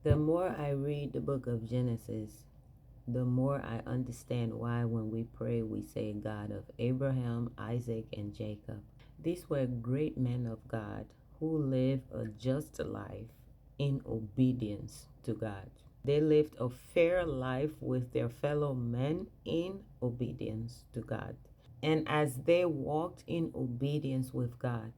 The more I read the book of Genesis, the more I understand why when we pray we say God of Abraham, Isaac, and Jacob. These were great men of God who lived a just life in obedience to God. They lived a fair life with their fellow men in obedience to God. And as they walked in obedience with God,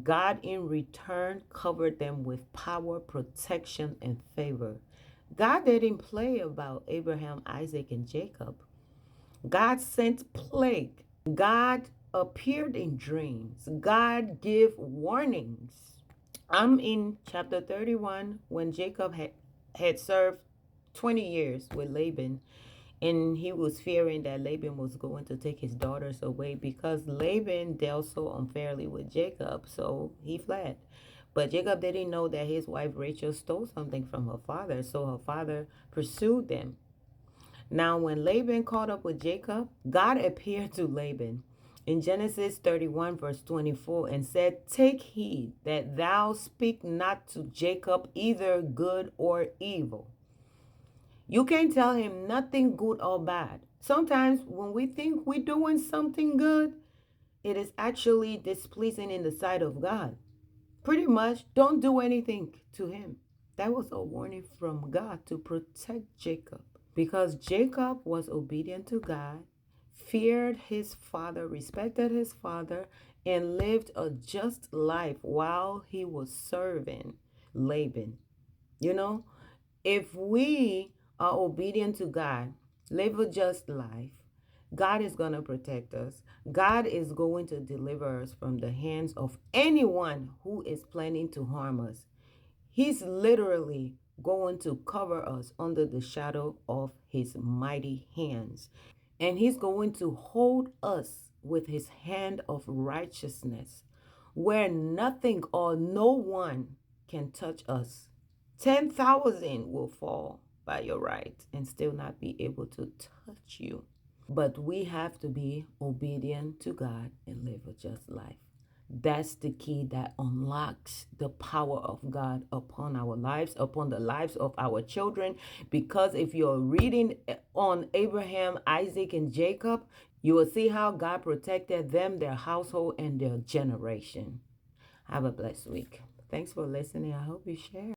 God in return covered them with power, protection, and favor. God didn't play about Abraham, Isaac, and Jacob. God sent plague. God appeared in dreams. God gave warnings. I'm in chapter 31 when Jacob had served 20 years with Laban, and he was fearing that Laban was going to take his daughters away because Laban dealt so unfairly with Jacob, so he fled. But Jacob didn't know that his wife Rachel stole something from her father, so her father pursued them. Now, when Laban caught up with Jacob, God appeared to Laban in Genesis 31, verse 24, and said, "Take heed that thou speak not to Jacob either good or evil." You can't tell him nothing good or bad. Sometimes when we think we're doing something good, it is actually displeasing in the sight of God. Pretty much, don't do anything to him. That was a warning from God to protect Jacob because Jacob was obedient to God, feared his father, respected his father, and lived a just life while he was serving Laban. You know, if we are obedient to God, live a just life, God is going to protect us. God is going to deliver us from the hands of anyone who is planning to harm us. He's literally going to cover us under the shadow of his mighty hands. And he's going to hold us with his hand of righteousness, where nothing or no one can touch us. 10,000 will fall by your right and still not be able to touch you. But we have to be obedient to God and live a just life. That's the key that unlocks the power of God upon our lives, upon the lives of our children. Because if you're reading on Abraham, Isaac, and Jacob, you will see how God protected them, their household, and their generation. Have a blessed week. Thanks for listening. I hope you share.